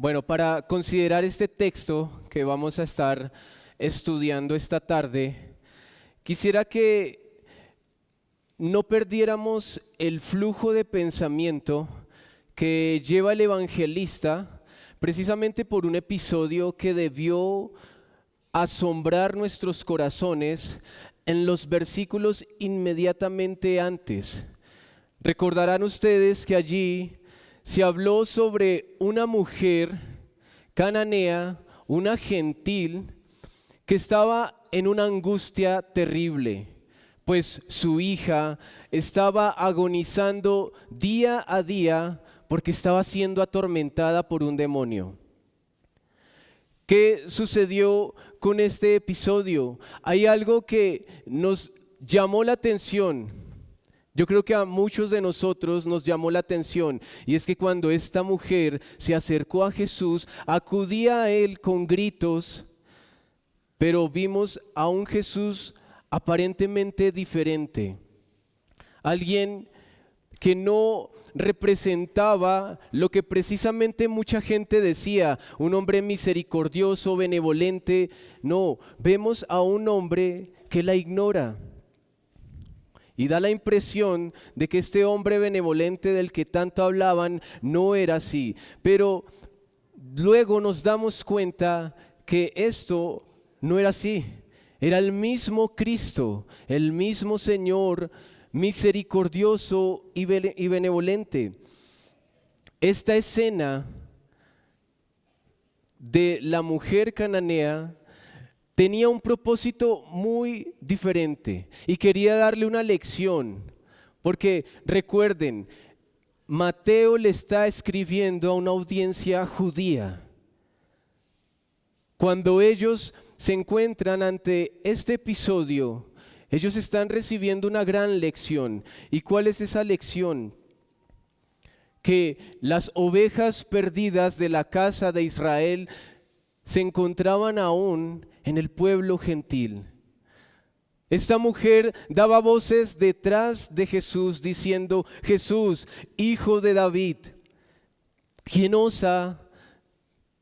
Bueno, para considerar este texto que vamos a estar estudiando esta tarde, quisiera que no perdiéramos el flujo de pensamiento que lleva el evangelista precisamente por un episodio que debió asombrar nuestros corazones en los versículos inmediatamente antes. Recordarán ustedes que allí se habló sobre una mujer cananea, una gentil, que estaba en una angustia terrible, pues su hija estaba agonizando día a día porque estaba siendo atormentada por un demonio. ¿Qué sucedió con este episodio? Hay algo que nos llamó la atención. Yo creo que a muchos de nosotros nos llamó la atención, y es que cuando esta mujer se acercó a Jesús, acudía a él con gritos, pero vimos a un Jesús aparentemente diferente. Alguien que no representaba lo que precisamente mucha gente decía, un hombre misericordioso, benevolente. No, vemos a un hombre que la ignora. Y da la impresión de que este hombre benevolente del que tanto hablaban no era así. Pero luego nos damos cuenta que esto no era así. Era el mismo Cristo, el mismo Señor misericordioso y benevolente. Esta escena de la mujer cananea tenía un propósito muy diferente y quería darle una lección, porque recuerden, Mateo le está escribiendo a una audiencia judía. Cuando ellos se encuentran ante este episodio, ellos están recibiendo una gran lección. ¿Y cuál es esa lección? Que las ovejas perdidas de la casa de Israel se encontraban aún en el pueblo gentil. Esta mujer daba voces detrás de Jesús diciendo: Jesús, hijo de David. ¿Quién osa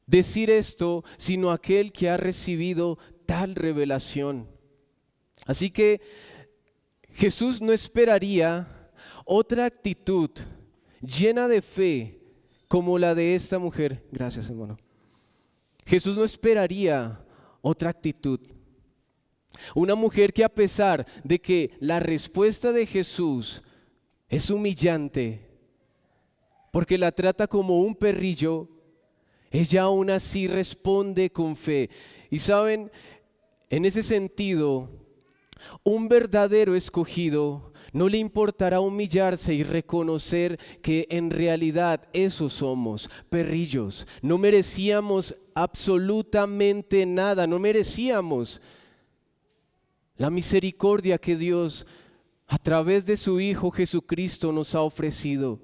decir esto sino aquel que ha recibido tal revelación? Así que Jesús no esperaría otra actitud llena de fe como la de esta mujer. Gracias, hermano. Jesús no esperaría otra actitud. Una mujer que, a pesar de que la respuesta de Jesús es humillante, porque la trata como un perrillo, ella aún así responde con fe. Y saben, en ese sentido, un verdadero escogido no le importará humillarse y reconocer que en realidad esos somos, perrillos. No merecíamos absolutamente nada, no merecíamos la misericordia que Dios a través de su Hijo Jesucristo nos ha ofrecido.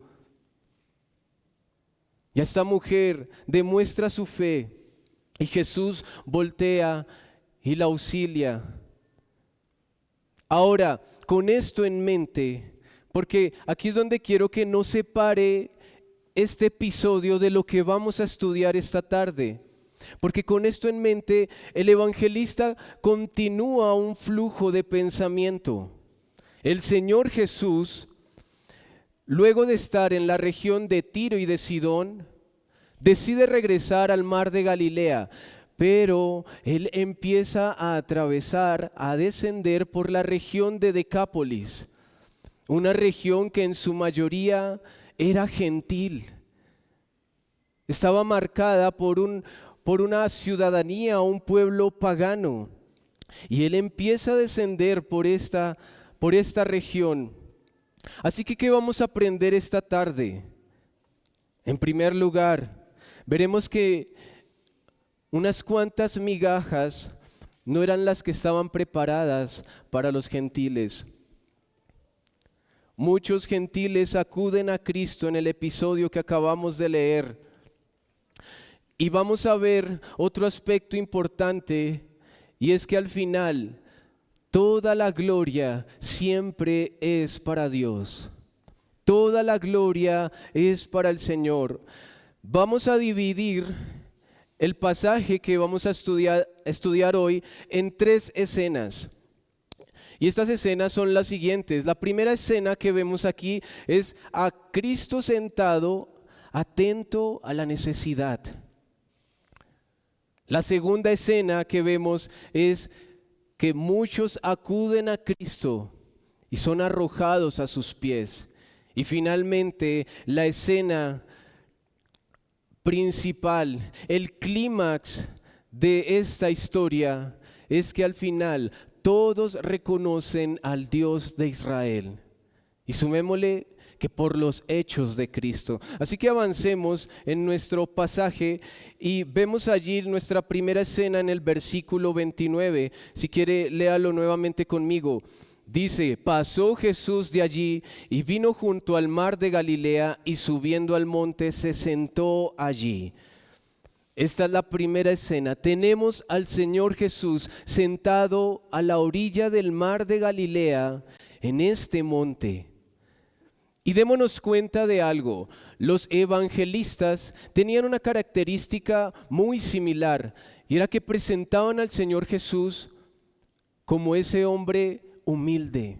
Y esta mujer demuestra su fe y Jesús voltea y la auxilia. Ahora, con esto en mente, porque aquí es donde quiero que no separe este episodio de lo que vamos a estudiar esta tarde. Porque con esto en mente, el evangelista continúa un flujo de pensamiento. El Señor Jesús, luego de estar en la región de Tiro y de Sidón, decide regresar al mar de Galilea. Pero él empieza a atravesar, a descender por la región de Decápolis, una región que en su mayoría era gentil. Estaba marcada por una ciudadanía, un pueblo pagano. Y él empieza a descender por esta región. Así que, ¿qué vamos a aprender esta tarde? En primer lugar, veremos que unas cuantas migajas no eran las que estaban preparadas para los gentiles. Muchos gentiles acuden a Cristo en el episodio que acabamos de leer. Y vamos a ver otro aspecto importante, y es que al final toda la gloria siempre es para Dios. Toda la gloria es para el Señor. Vamos a dividir el pasaje que vamos a estudiar hoy en 3 escenas. Y estas escenas son las siguientes. La primera escena que vemos aquí es a Cristo sentado, atento a la necesidad. La segunda escena que vemos es que muchos acuden a Cristo y son arrojados a sus pies. Y finalmente, la escena principal, el clímax de esta historia es que al final todos reconocen al Dios de Israel. Y sumémosle que por los hechos de Cristo. Así que avancemos en nuestro pasaje y vemos allí nuestra primera escena en el versículo 29. Si quiere, léalo nuevamente conmigo. Dice: pasó Jesús de allí y vino junto al mar de Galilea, y subiendo al monte se sentó allí. Esta es la primera escena. Tenemos al Señor Jesús sentado a la orilla del mar de Galilea, en este monte. Y démonos cuenta de algo: los evangelistas tenían una característica muy similar, y era que presentaban al Señor Jesús como ese hombre humilde,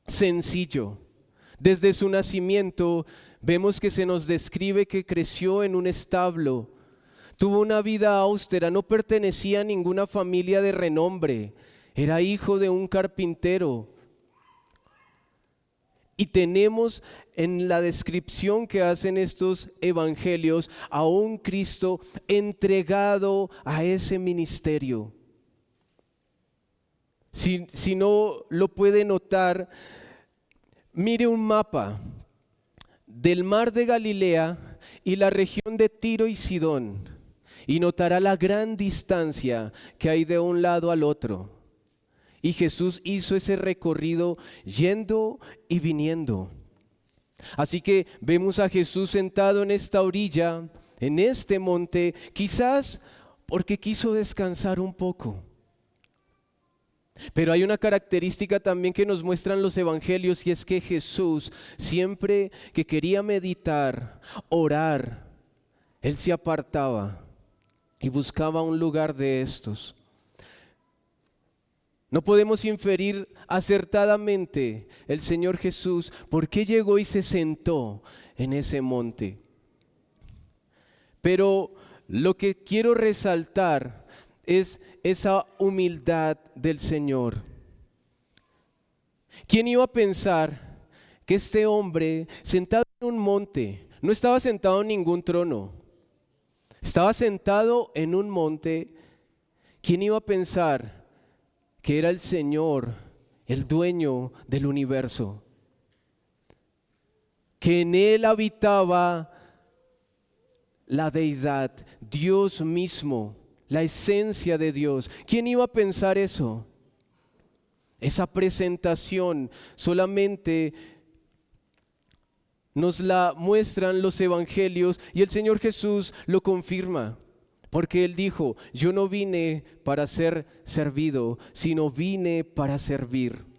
sencillo. Desde su nacimiento vemos que se nos describe que creció en un establo, tuvo una vida austera, no pertenecía a ninguna familia de renombre, era hijo de un carpintero. Y tenemos en la descripción que hacen estos evangelios a un Cristo entregado a ese ministerio. Si no lo puede notar, mire un mapa del mar de Galilea y la región de Tiro y Sidón, y notará la gran distancia que hay de un lado al otro. Y Jesús hizo ese recorrido yendo y viniendo. Así que vemos a Jesús sentado en esta orilla, en este monte, quizás porque quiso descansar un poco. Pero hay una característica también que nos muestran los evangelios, y es que Jesús, siempre que quería meditar, orar, Él se apartaba y buscaba un lugar de estos. No podemos inferir acertadamente el Señor Jesús por qué llegó y se sentó en ese monte. Pero lo que quiero resaltar es esa humildad del Señor. ¿Quién iba a pensar que este hombre sentado en un monte, no estaba sentado en ningún trono, estaba sentado en un monte? ¿Quién iba a pensar que era el Señor, el dueño del universo? Que en Él habitaba la deidad, Dios mismo, la esencia de Dios. ¿Quién iba a pensar eso? Esa presentación solamente nos la muestran los evangelios, y el Señor Jesús lo confirma, porque Él dijo: yo no vine para ser servido, sino vine para servir.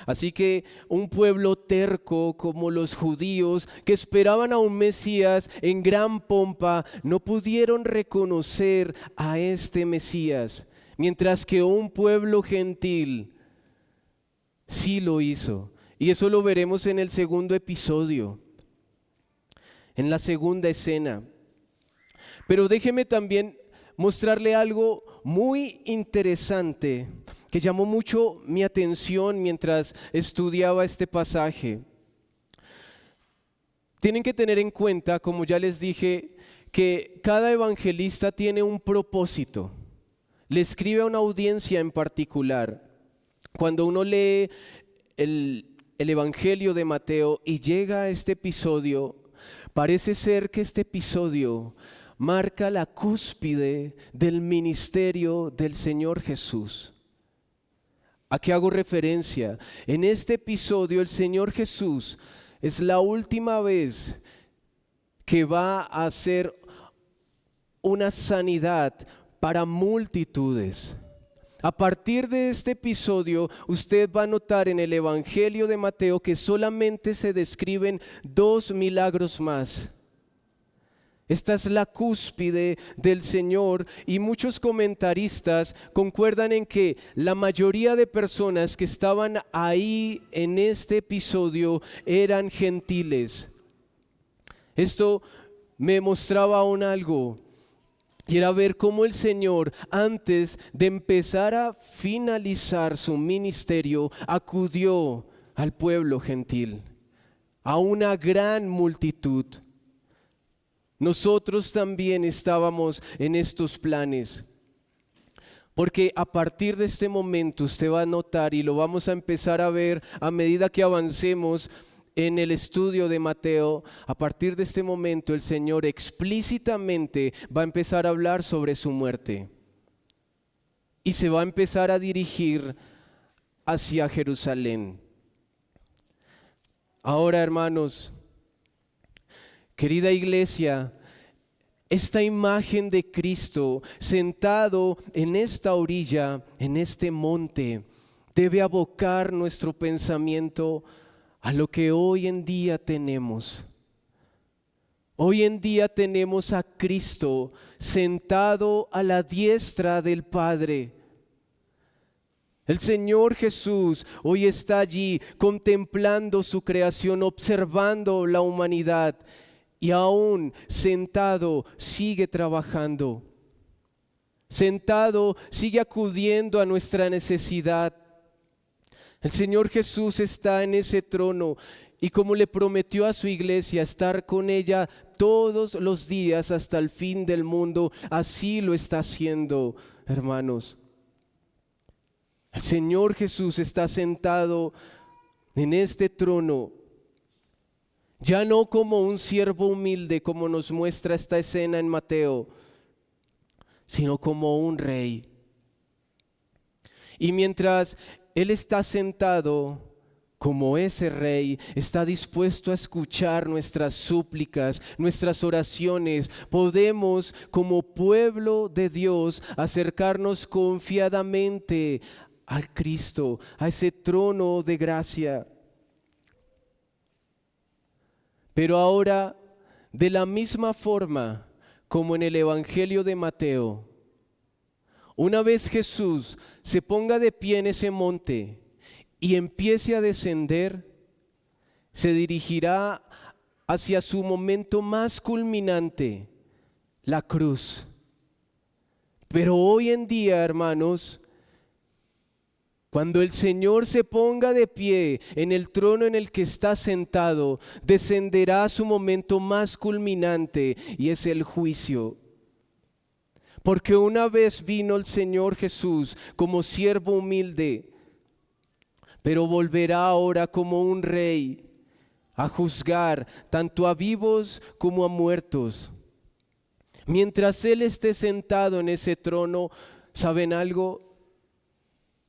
Así que un pueblo terco como los judíos, que esperaban a un Mesías en gran pompa, no pudieron reconocer a este Mesías, mientras que un pueblo gentil sí lo hizo. Y eso lo veremos en el segundo episodio, en la segunda escena. Pero déjeme también mostrarle algo muy interesante que llamó mucho mi atención mientras estudiaba este pasaje. Tienen que tener en cuenta, como ya les dije, que cada evangelista tiene un propósito. Le escribe a una audiencia en particular. Cuando uno lee el Evangelio de Mateo y llega a este episodio, parece ser que este episodio marca la cúspide del ministerio del Señor Jesús. ¿A qué hago referencia? En este episodio el Señor Jesús es la última vez que va a hacer una sanidad para multitudes. A partir de este episodio, usted va a notar en el Evangelio de Mateo que solamente se describen 2 milagros más. Esta es la cúspide del Señor y muchos comentaristas concuerdan en que la mayoría de personas que estaban ahí en este episodio eran gentiles. Esto me mostraba aún algo, y era ver cómo el Señor, antes de empezar a finalizar su ministerio, acudió al pueblo gentil, a una gran multitud. Nosotros también estábamos en estos planes, porque a partir de este momento usted va a notar, y lo vamos a empezar a ver a medida que avancemos en el estudio de Mateo, a partir de este momento el Señor explícitamente va a empezar a hablar sobre su muerte y se va a empezar a dirigir hacia Jerusalén. Ahora, hermanos, querida iglesia, esta imagen de Cristo sentado en esta orilla, en este monte, debe abocar nuestro pensamiento a lo que hoy en día tenemos. Hoy en día tenemos a Cristo sentado a la diestra del Padre. El Señor Jesús hoy está allí contemplando su creación, observando la humanidad, y aún sentado sigue trabajando. Sentado sigue acudiendo a nuestra necesidad. El Señor Jesús está en ese trono y como le prometió a su iglesia estar con ella todos los días hasta el fin del mundo, así lo está haciendo, hermanos. El Señor Jesús está sentado en este trono, ya no como un siervo humilde como nos muestra esta escena en Mateo, sino como un rey. Y mientras Él está sentado como ese rey, está dispuesto a escuchar nuestras súplicas, nuestras oraciones. Podemos, como pueblo de Dios, acercarnos confiadamente al Cristo, a ese trono de gracia. Pero ahora, de la misma forma como en el Evangelio de Mateo, una vez Jesús se ponga de pie en ese monte y empiece a descender, se dirigirá hacia su momento más culminante, la cruz. Pero hoy en día, hermanos, cuando el Señor se ponga de pie en el trono en el que está sentado, descenderá a su momento más culminante, y es el juicio. Porque una vez vino el Señor Jesús como siervo humilde, pero volverá ahora como un rey a juzgar tanto a vivos como a muertos. Mientras Él esté sentado en ese trono, ¿saben algo?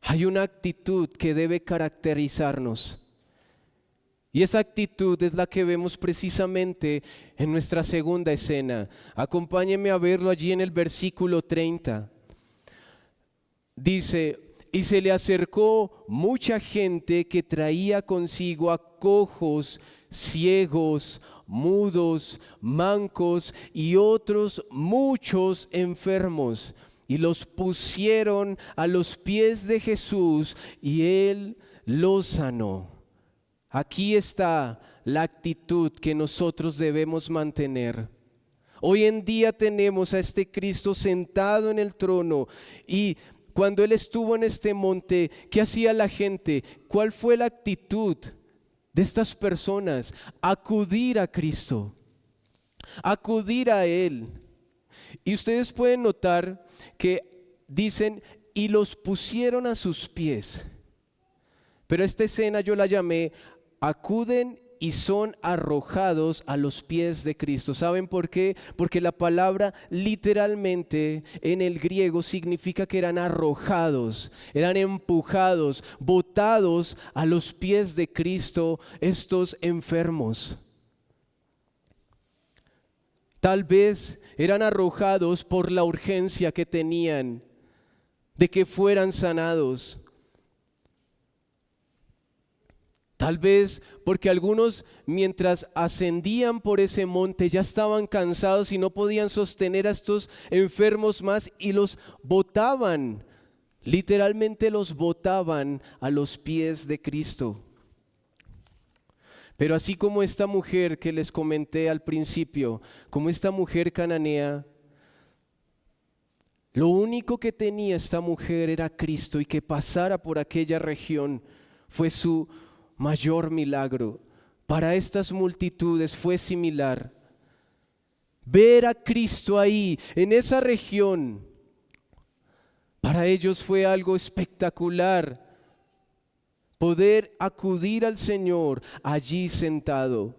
Hay una actitud que debe caracterizarnos. Y esa actitud es la que vemos precisamente en nuestra segunda escena. Acompáñenme a verlo allí en el versículo 30. Dice: y se le acercó mucha gente que traía consigo a cojos, ciegos, mudos, mancos y otros muchos enfermos. Y los pusieron a los pies de Jesús y Él los sanó. Aquí está la actitud que nosotros debemos mantener. Hoy en día tenemos a este Cristo sentado en el trono, y cuando Él estuvo en este monte, ¿qué hacía la gente? ¿Cuál fue la actitud de estas personas? Acudir a Cristo, acudir a Él. Y ustedes pueden notar que dicen, y los pusieron a sus pies. Pero esta escena yo la llamé: acuden y son arrojados a los pies de Cristo. ¿Saben por qué? Porque la palabra literalmente en el griego significa que eran arrojados, eran empujados, botados a los pies de Cristo estos enfermos. Tal vez eran arrojados por la urgencia que tenían de que fueran sanados. Tal vez porque algunos mientras ascendían por ese monte ya estaban cansados y no podían sostener a estos enfermos más y los botaban, literalmente los botaban a los pies de Cristo. Pero así como esta mujer que les comenté al principio, como esta mujer cananea, lo único que tenía esta mujer era Cristo, y que pasara por aquella región fue su mayor milagro. Para estas multitudes fue similar. Ver a Cristo ahí, en esa región, para ellos fue algo espectacular. Poder acudir al Señor allí sentado.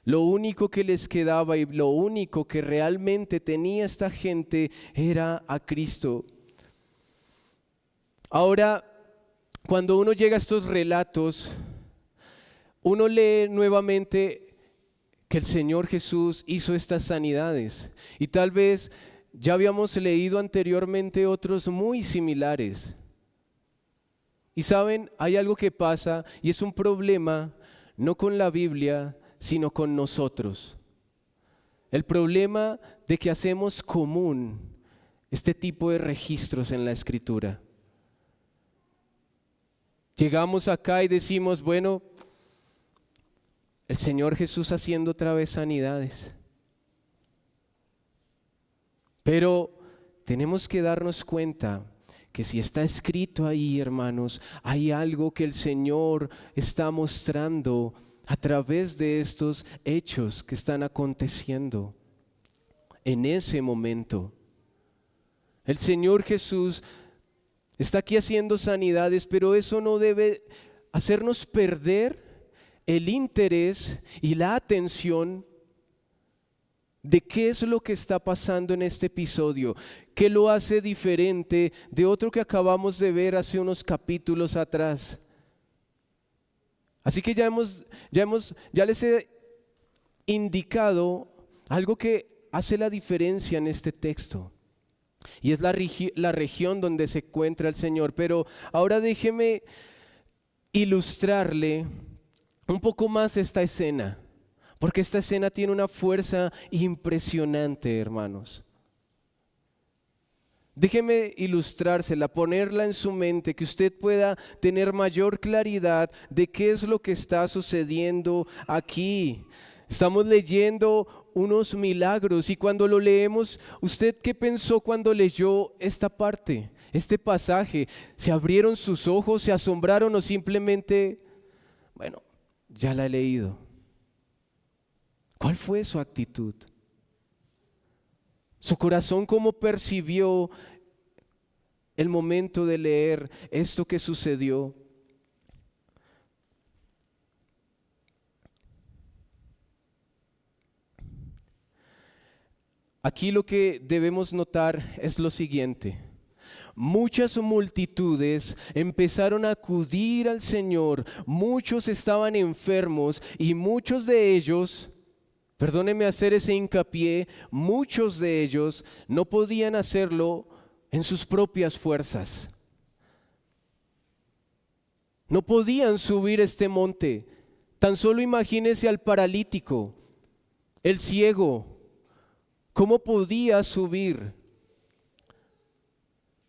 Lo único que les quedaba y lo único que realmente tenía esta gente era a Cristo. Ahora, cuando uno llega a estos relatos, uno lee nuevamente que el Señor Jesús hizo estas sanidades. Y tal vez ya habíamos leído anteriormente otros muy similares. Y saben, hay algo que pasa y es un problema no con la Biblia, sino con nosotros. El problema de que hacemos común este tipo de registros en la Escritura. Llegamos acá y decimos, bueno, el Señor Jesús haciendo otra vez sanidades. Pero tenemos que darnos cuenta que si está escrito ahí, hermanos, hay algo que el Señor está mostrando a través de estos hechos que están aconteciendo en ese momento. El Señor Jesús está aquí haciendo sanidades, pero eso no debe hacernos perder el interés y la atención de qué es lo que está pasando en este episodio, qué lo hace diferente de otro que acabamos de ver hace unos capítulos atrás. Así que ya les he indicado algo que hace la diferencia en este texto, y es la región donde se encuentra el Señor. Pero ahora déjeme ilustrarle un poco más esta escena, porque esta escena tiene una fuerza impresionante, hermanos. Déjeme ilustrársela, ponerla en su mente, que usted pueda tener mayor claridad de qué es lo que está sucediendo aquí. Estamos leyendo unos milagros, y cuando lo leemos, ¿usted qué pensó cuando leyó esta parte, este pasaje? ¿Se abrieron sus ojos, se asombraron o simplemente, bueno, ya la he leído? ¿Cuál fue su actitud? ¿Su corazón cómo percibió el momento de leer esto que sucedió? Aquí lo que debemos notar es lo siguiente. Muchas multitudes empezaron a acudir al Señor, muchos estaban enfermos y muchos de ellos, perdónenme hacer ese hincapié, muchos de ellos no podían hacerlo en sus propias fuerzas. No podían subir este monte. Tan solo imagínense al paralítico, el ciego. ¿Cómo podía subir?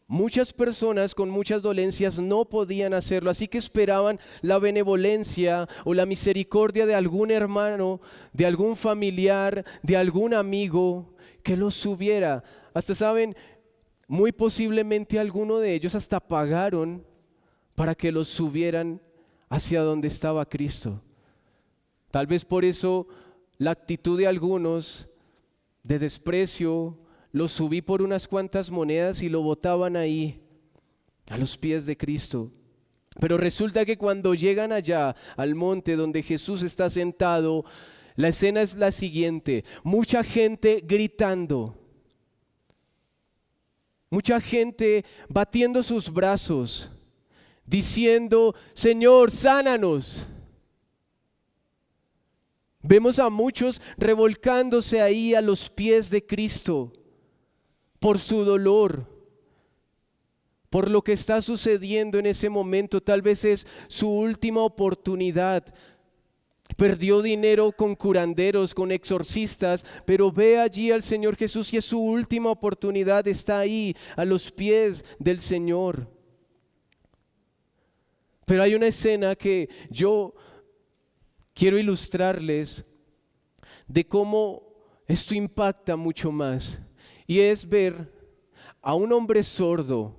Muchas personas con muchas dolencias no podían hacerlo, así que esperaban la benevolencia o la misericordia de algún hermano, de algún familiar, de algún amigo que los subiera. Hasta saben, muy posiblemente alguno de ellos hasta pagaron para que los subieran hacia donde estaba Cristo. Tal vez por eso la actitud de algunos de desprecio, lo subí por unas cuantas monedas y lo botaban ahí a los pies de Cristo. Pero resulta que cuando llegan allá al monte donde Jesús está sentado, la escena es la siguiente: mucha gente gritando, mucha gente batiendo sus brazos, diciendo, Señor, sánanos. Vemos a muchos revolcándose ahí a los pies de Cristo por su dolor, por lo que está sucediendo en ese momento. Tal vez es su última oportunidad. Perdió dinero con curanderos, con exorcistas, pero ve allí al Señor Jesús y es su última oportunidad. Está ahí a los pies del Señor. Pero hay una escena que yo quiero ilustrarles de cómo esto impacta mucho más. Y es ver a un hombre sordo,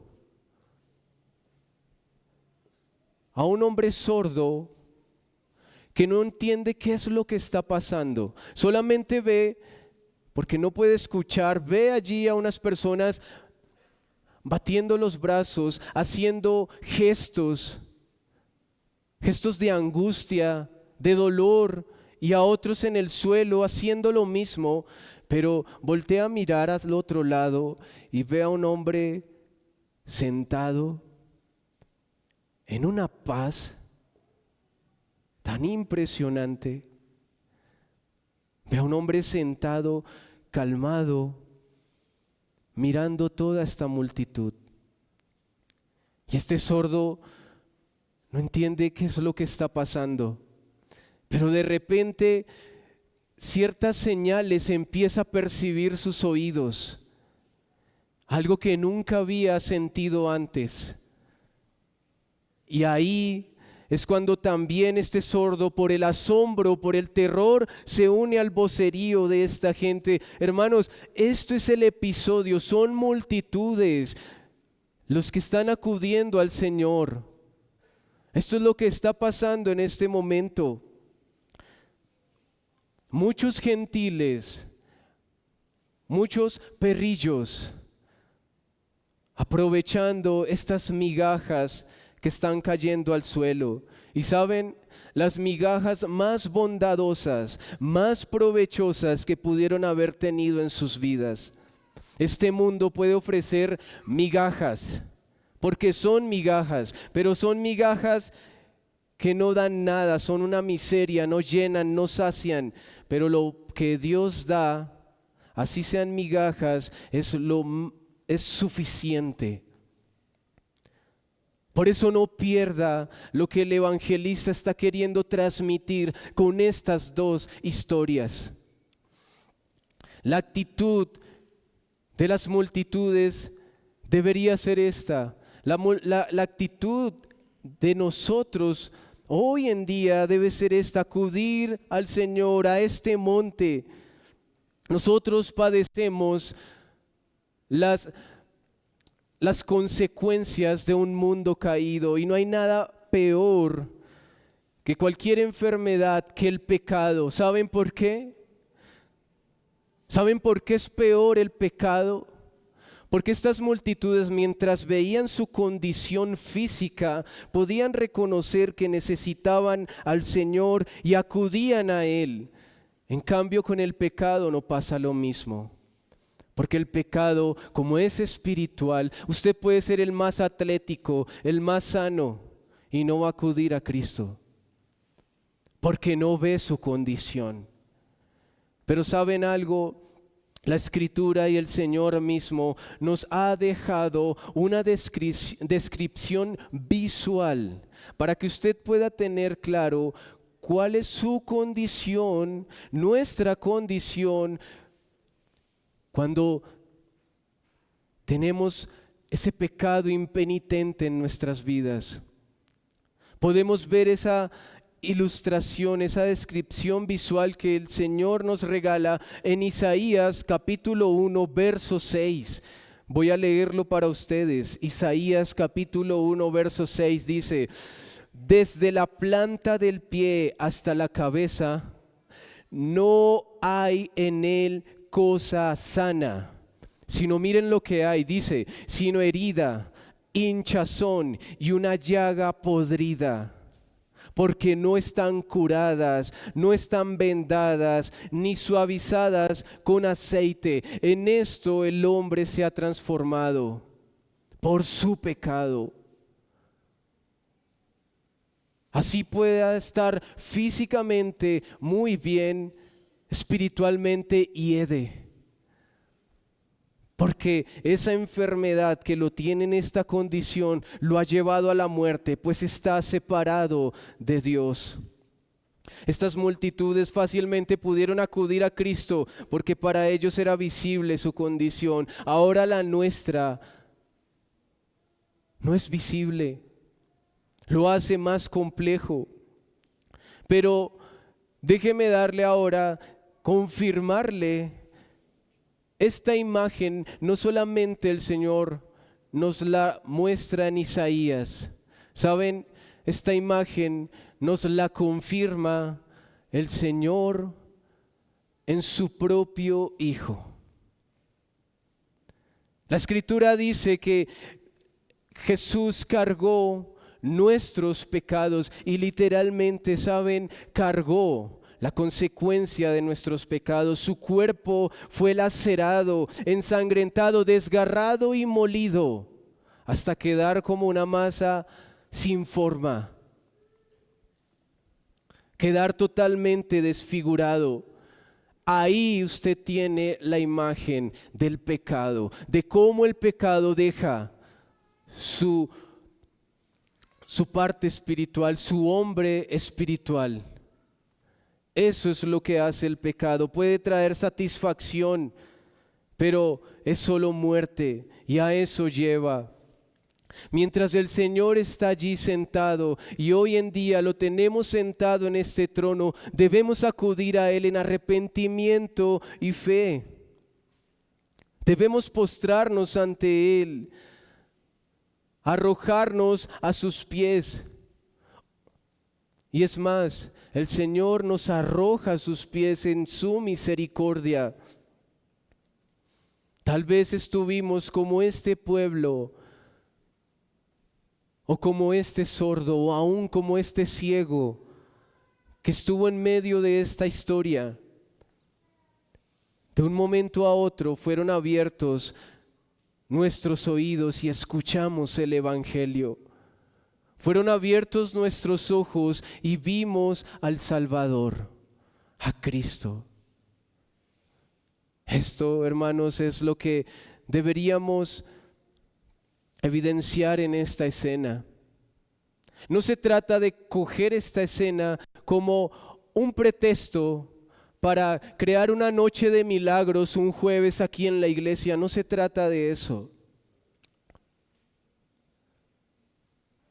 que no entiende qué es lo que está pasando. Solamente ve, porque no puede escuchar, ve allí a unas personas batiendo los brazos, haciendo gestos de angustia, de dolor, y a otros en el suelo haciendo lo mismo, pero voltea a mirar al otro lado y ve a un hombre sentado en una paz tan impresionante. Ve a un hombre sentado, calmado, mirando toda esta multitud. Y este sordo no entiende qué es lo que está pasando, pero de repente ciertas señales empieza a percibir sus oídos, algo que nunca había sentido antes. Y ahí es cuando también este sordo, por el asombro, por el terror, se une al vocerío de esta gente. Hermanos, esto es el episodio, son multitudes los que están acudiendo al Señor. Esto es lo que está pasando en este momento. Muchos gentiles, muchos perrillos, aprovechando estas migajas que están cayendo al suelo. Y saben, las migajas más bondadosas, más provechosas que pudieron haber tenido en sus vidas. Este mundo puede ofrecer migajas, porque son migajas, pero son migajas que no dan nada, son una miseria, no llenan, no sacian. Pero lo que Dios da, así sean migajas, es suficiente. Por eso no pierda lo que el evangelista está queriendo transmitir con estas dos historias. La actitud de las multitudes debería ser esta. La actitud de nosotros hoy en día debe ser esta: acudir al Señor, a este monte. Nosotros padecemos las consecuencias de un mundo caído, y no hay nada peor que cualquier enfermedad que el pecado. ¿Saben por qué? ¿Saben por qué es peor el pecado? Porque estas multitudes, mientras veían su condición física, podían reconocer que necesitaban al Señor y acudían a Él. En cambio, con el pecado no pasa lo mismo. Porque el pecado, como es espiritual, usted puede ser el más atlético, el más sano, y no va a acudir a Cristo, porque no ve su condición. Pero ¿saben algo? La Escritura y el Señor mismo nos ha dejado una descripción visual para que usted pueda tener claro cuál es su condición, nuestra condición, cuando tenemos ese pecado impenitente en nuestras vidas. Podemos ver esa ilustración, esa descripción visual que el Señor nos regala en Isaías capítulo 1, verso 6. Voy a leerlo para ustedes. Isaías capítulo 1, verso 6 dice: desde la planta del pie hasta la cabeza, no hay en él cosa sana, sino miren lo que hay, dice, sino herida, hinchazón y una llaga podrida. Porque no están curadas, no están vendadas, ni suavizadas con aceite. En esto el hombre se ha transformado por su pecado. Así pueda estar físicamente muy bien, espiritualmente hiede. porque esa enfermedad que lo tiene en esta condición lo ha llevado a la muerte, pues está separado de Dios. Estas multitudes fácilmente pudieron acudir a Cristo porque para ellos era visible su condición. Ahora la nuestra no es visible, lo hace más complejo. Pero déjeme darle ahora, confirmarle esta imagen. No solamente el Señor nos la muestra en Isaías, ¿saben? Esta imagen nos la confirma el Señor en su propio Hijo. La Escritura dice que Jesús cargó nuestros pecados y literalmente, ¿saben? Cargó la consecuencia de nuestros pecados. Su cuerpo fue lacerado, ensangrentado, desgarrado y molido hasta quedar como una masa sin forma, quedar totalmente desfigurado. Ahí usted tiene la imagen del pecado, de cómo el pecado deja su parte espiritual, su hombre espiritual. Eso es lo que hace el pecado. Puede traer satisfacción, pero es solo muerte, y a eso lleva. Mientras el Señor está allí sentado, y hoy en día lo tenemos sentado en este trono, debemos acudir a Él en arrepentimiento y fe. Debemos postrarnos ante Él, arrojarnos a sus pies. Y es más, el Señor nos arroja a sus pies en su misericordia. Tal vez estuvimos como este pueblo, o como este sordo, o aún como este ciego que estuvo en medio de esta historia. De un momento a otro fueron abiertos nuestros oídos y escuchamos el Evangelio. Fueron abiertos nuestros ojos y vimos al Salvador, a Cristo. Esto, hermanos, es lo que deberíamos evidenciar en esta escena. No se trata de coger esta escena como un pretexto para crear una noche de milagros un jueves aquí en la iglesia. No se trata de eso.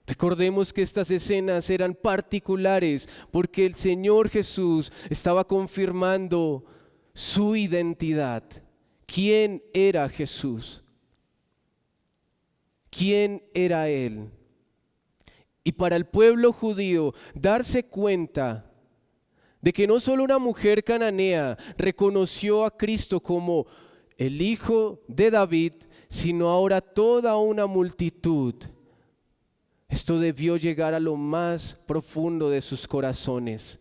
Recordemos que estas escenas eran particulares porque el Señor Jesús estaba confirmando su identidad. ¿Quién era Jesús? ¿Quién era Él? Y para el pueblo judío darse cuenta de que no solo una mujer cananea reconoció a Cristo como el Hijo de David, sino ahora toda una multitud. Esto debió llegar a lo más profundo de sus corazones,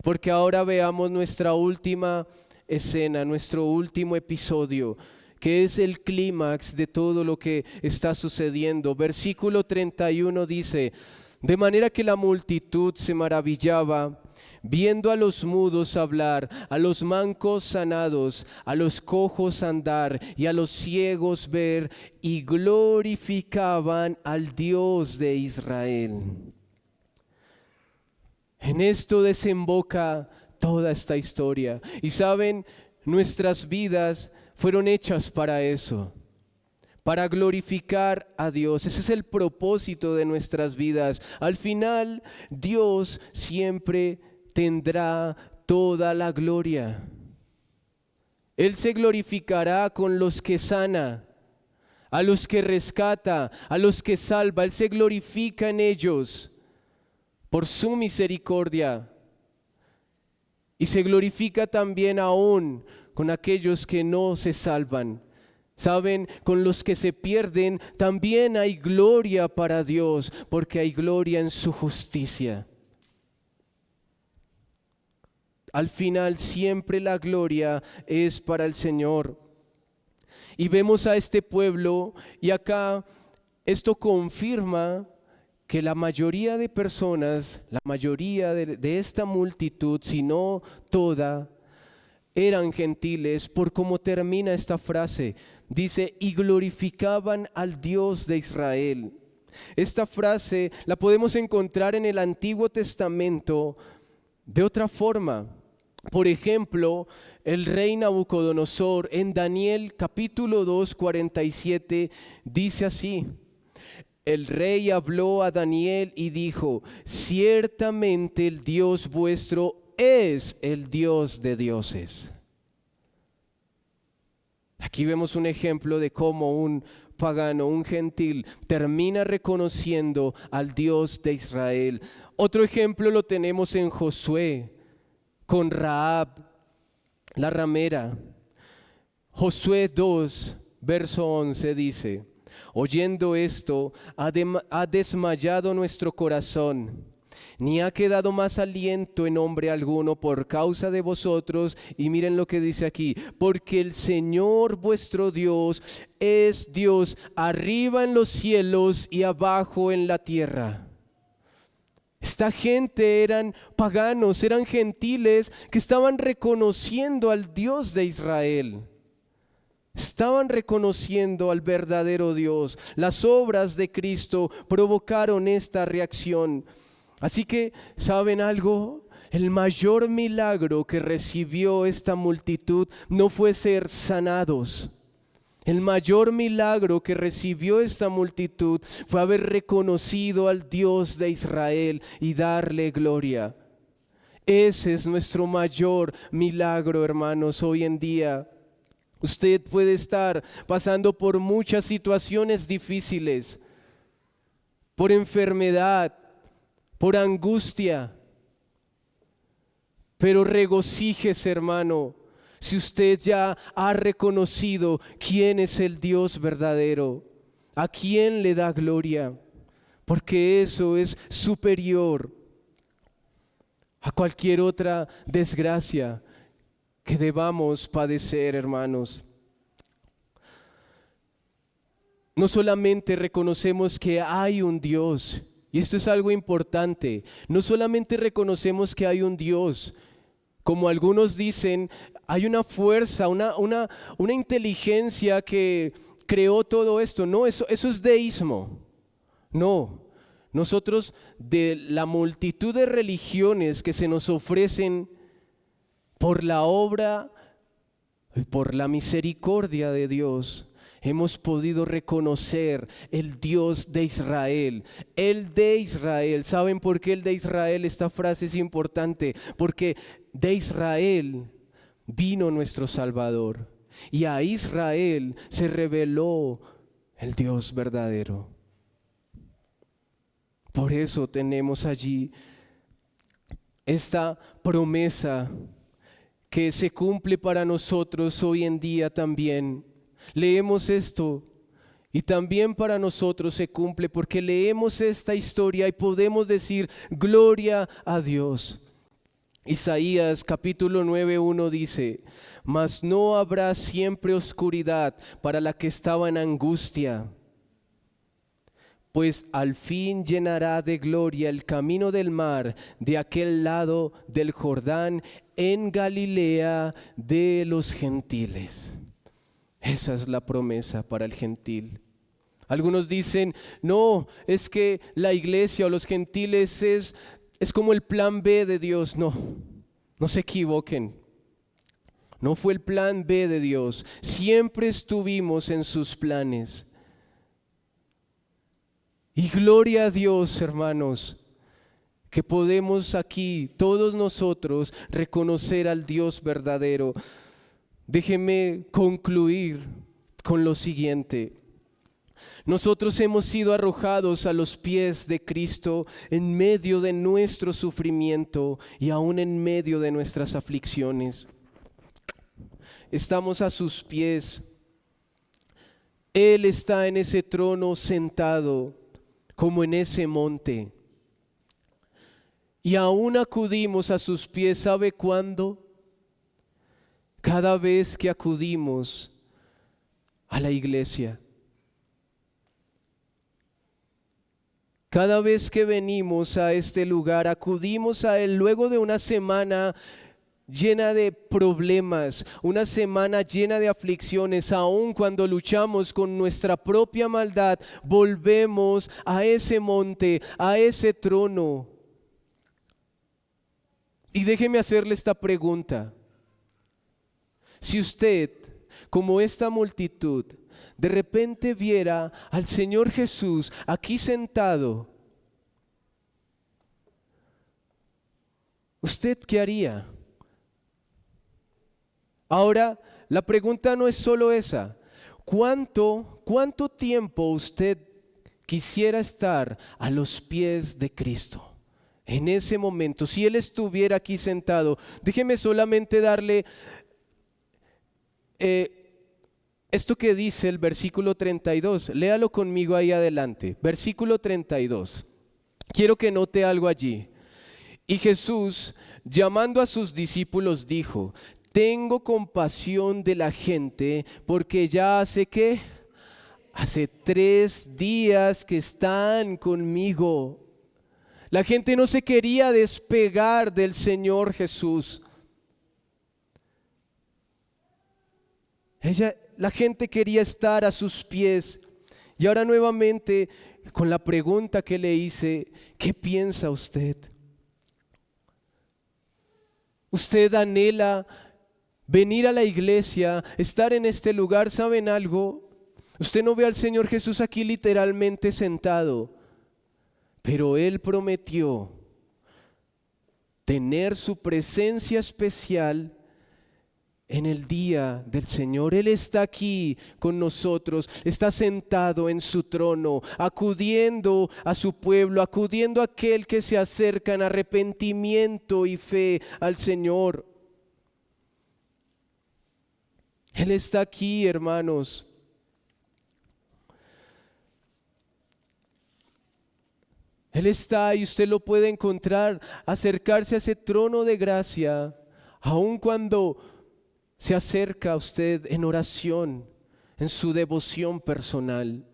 porque ahora veamos nuestra última escena, nuestro último episodio, que es el clímax de todo lo que está sucediendo. Versículo 31 dice: de manera que la multitud se maravillaba, viendo a los mudos hablar, a los mancos sanados, a los cojos andar y a los ciegos ver, y glorificaban al Dios de Israel. En esto desemboca toda esta historia. Y saben, nuestras vidas fueron hechas para eso, para glorificar a Dios. Ese es el propósito de nuestras vidas. Al final, Dios siempre tendrá toda la gloria. Él se glorificará con los que sana, a los que rescata, a los que salva. Él se glorifica en ellos por su misericordia. Y se glorifica también aún con aquellos que no se salvan. Saben, con los que se pierden también hay gloria para Dios, porque hay gloria en su justicia. Al final siempre la gloria es para el Señor. Y vemos a este pueblo, y acá esto confirma que la mayoría de personas, la mayoría de esta multitud, si no toda, eran gentiles, por cómo termina esta frase. Dice, y glorificaban al Dios de Israel. Esta frase la podemos encontrar en el Antiguo Testamento de otra forma. Por ejemplo, el rey Nabucodonosor en Daniel capítulo 2, 47 dice así: el rey habló a Daniel y dijo, ciertamente el Dios vuestro es el Dios de dioses. Aquí vemos un ejemplo de cómo un pagano, un gentil, termina reconociendo al Dios de Israel. Otro ejemplo lo tenemos en Josué, con Rahab, la ramera. Josué 2, verso 11 dice, oyendo esto, ha desmayado nuestro corazón, ni ha quedado más aliento en hombre alguno por causa de vosotros. Y miren lo que dice aquí, porque el Señor vuestro Dios es Dios arriba en los cielos y abajo en la tierra. Esta gente eran paganos, eran gentiles que estaban reconociendo al Dios de Israel. Estaban reconociendo al verdadero Dios. Las obras de Cristo provocaron esta reacción. Así que, ¿saben algo? El mayor milagro que recibió esta multitud no fue ser sanados. El mayor milagro que recibió esta multitud fue haber reconocido al Dios de Israel y darle gloria. Ese es nuestro mayor milagro, hermanos, hoy en día. Usted puede estar pasando por muchas situaciones difíciles, por enfermedad, por angustia, pero regocíjese, hermano, si usted ya ha reconocido quién es el Dios verdadero, a quién le da gloria, porque eso es superior a cualquier otra desgracia que debamos padecer, hermanos. No solamente reconocemos que hay un Dios, y esto es algo importante, no solamente reconocemos que hay un Dios, como algunos dicen, hay una fuerza, una inteligencia que creó todo esto. No, eso es deísmo. No, nosotros de la multitud de religiones que se nos ofrecen por la obra y por la misericordia de Dios, hemos podido reconocer el Dios de Israel, el de Israel. ¿Saben por qué el de Israel? Esta frase es importante, porque de Israel vino nuestro Salvador y a Israel se reveló el Dios verdadero. Por eso tenemos allí esta promesa que se cumple para nosotros hoy en día también. Leemos esto y también para nosotros se cumple porque leemos esta historia y podemos decir gloria a Dios. Isaías capítulo 9:1 dice, mas no habrá siempre oscuridad para la que estaba en angustia, pues al fin llenará de gloria el camino del mar de aquel lado del Jordán en Galilea de los gentiles. Esa es la promesa para el gentil. Algunos dicen, no, es que la iglesia o los gentiles es como el plan B de Dios. No, no se equivoquen. No fue el plan B de Dios. Siempre estuvimos en sus planes. Y gloria a Dios, hermanos, que podemos aquí, todos nosotros, reconocer al Dios verdadero. Déjeme concluir con lo siguiente. Nosotros hemos sido arrojados a los pies de Cristo en medio de nuestro sufrimiento y aún en medio de nuestras aflicciones. Estamos a sus pies. Él está en ese trono sentado, como en ese monte. Y aún acudimos a sus pies, ¿sabe cuándo? Cada vez que acudimos a la iglesia. Cada vez que venimos a este lugar, acudimos a Él luego de una semana llena de problemas, una semana llena de aflicciones, aun cuando luchamos con nuestra propia maldad, volvemos a ese monte, a ese trono. Y déjeme hacerle esta pregunta. Si usted, como esta multitud, de repente viera al Señor Jesús aquí sentado, ¿usted qué haría? Ahora, la pregunta no es solo esa. ¿Cuánto tiempo usted quisiera estar a los pies de Cristo? En ese momento, si Él estuviera aquí sentado, déjeme solamente darle esto que dice el versículo 32. Léalo conmigo ahí adelante. Versículo 32. Quiero que note algo allí. Y Jesús, llamando a sus discípulos, dijo: tengo compasión de la gente, porque ya hace ¿qué? Hace 3 días que están conmigo. La gente no se quería despegar del Señor Jesús. La gente quería estar a sus pies. Y ahora nuevamente, con la pregunta que le hice, ¿qué piensa usted? ¿Usted anhela venir a la iglesia, estar en este lugar? ¿Saben algo? Usted no ve al Señor Jesús aquí literalmente sentado, pero Él prometió tener su presencia especial en el día del Señor. Él está aquí con nosotros, está sentado en su trono, acudiendo a su pueblo, acudiendo a aquel que se acerca en arrepentimiento y fe al Señor. Él está aquí, hermanos. Él está y usted lo puede encontrar, acercarse a ese trono de gracia, aun cuando se acerca a usted en oración, en su devoción personal.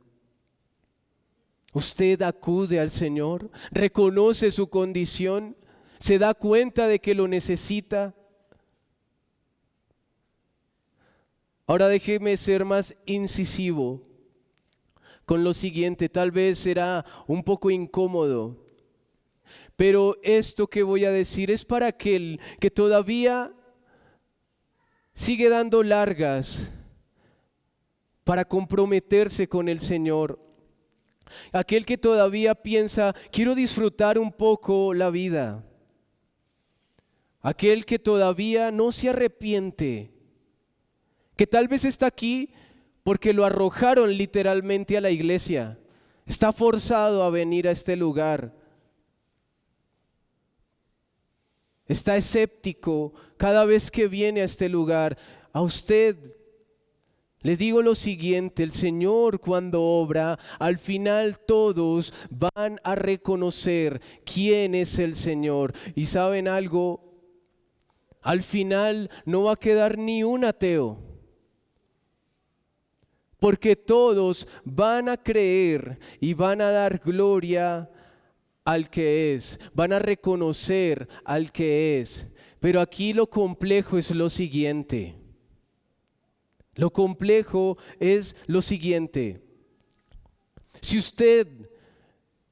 Usted acude al Señor, reconoce su condición, se da cuenta de que lo necesita. Ahora déjeme ser más incisivo con lo siguiente. Tal vez será un poco incómodo, pero esto que voy a decir es para aquel que todavía sigue dando largas para comprometerse con el Señor. Aquel que todavía piensa, quiero disfrutar un poco la vida. Aquel que todavía no se arrepiente, que tal vez está aquí porque lo arrojaron literalmente a la iglesia. Está forzado a venir a este lugar. Está escéptico cada vez que viene a este lugar. A usted le digo lo siguiente: el Señor, cuando obra, al final todos van a reconocer quién es el Señor. Y ¿saben algo? Al final no va a quedar ni un ateo, porque todos van a creer y van a dar gloria al que es, van a reconocer al que es. Pero aquí lo complejo es lo siguiente. Lo complejo es lo siguiente. Si usted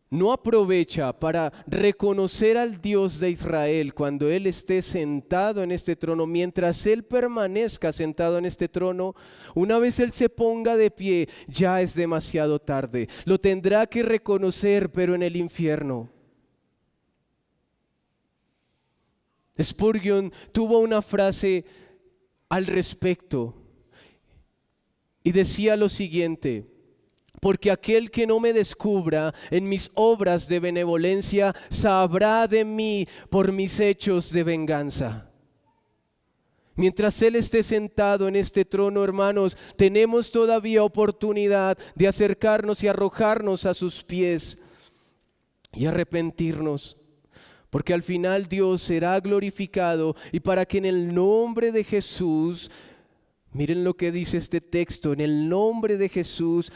no aprovecha para reconocer al Dios de Israel cuando Él esté sentado en este trono, mientras Él permanezca sentado en este trono, una vez Él se ponga de pie, ya es demasiado tarde. Lo tendrá que reconocer, pero en el infierno. Spurgeon tuvo una frase al respecto y decía lo siguiente: porque aquel que no me descubra en mis obras de benevolencia sabrá de mí por mis hechos de venganza. Mientras Él esté sentado en este trono, hermanos, tenemos todavía oportunidad de acercarnos y arrojarnos a sus pies y arrepentirnos. Porque al final Dios será glorificado, y para que en el nombre de Jesús, miren lo que dice este texto, en el nombre de Jesús,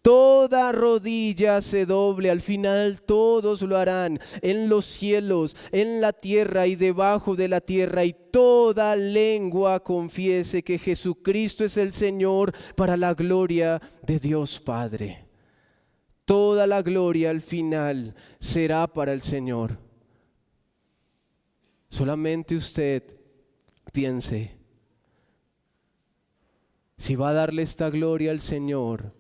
toda rodilla se doble, al final todos lo harán, en los cielos, en la tierra y debajo de la tierra, y toda lengua confiese que Jesucristo es el Señor, para la gloria de Dios Padre. Toda la gloria al final será para el Señor. Solamente usted piense si va a darle esta gloria al Señor,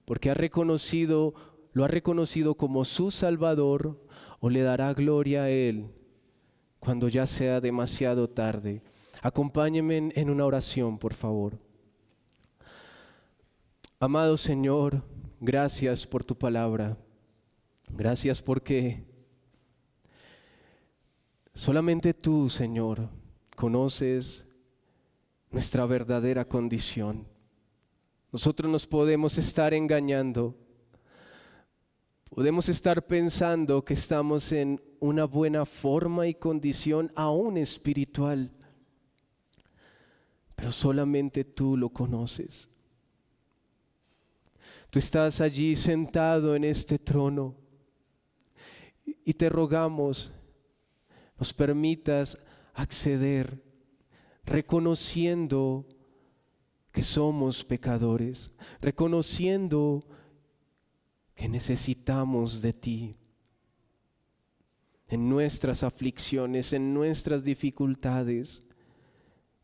porque lo ha reconocido como su Salvador, o le dará gloria a Él cuando ya sea demasiado tarde. Acompáñenme en una oración, por favor. Amado Señor, gracias por tu palabra. Gracias porque solamente tú, Señor, conoces nuestra verdadera condición. Nosotros nos podemos estar engañando, podemos estar pensando que estamos en una buena forma y condición aún espiritual, pero solamente tú lo conoces. Tú estás allí sentado en este trono y te rogamos, nos permitas acceder, reconociendo que somos pecadores, reconociendo que necesitamos de ti en nuestras aflicciones, en nuestras dificultades,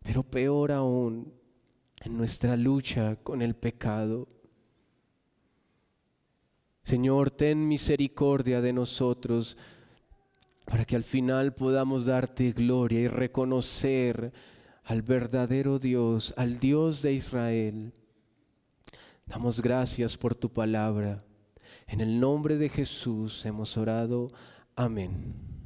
pero peor aún, en nuestra lucha con el pecado. Señor, ten misericordia de nosotros para que al final podamos darte gloria y reconocer al verdadero Dios, al Dios de Israel. Damos gracias por tu palabra. En el nombre de Jesús hemos orado. Amén.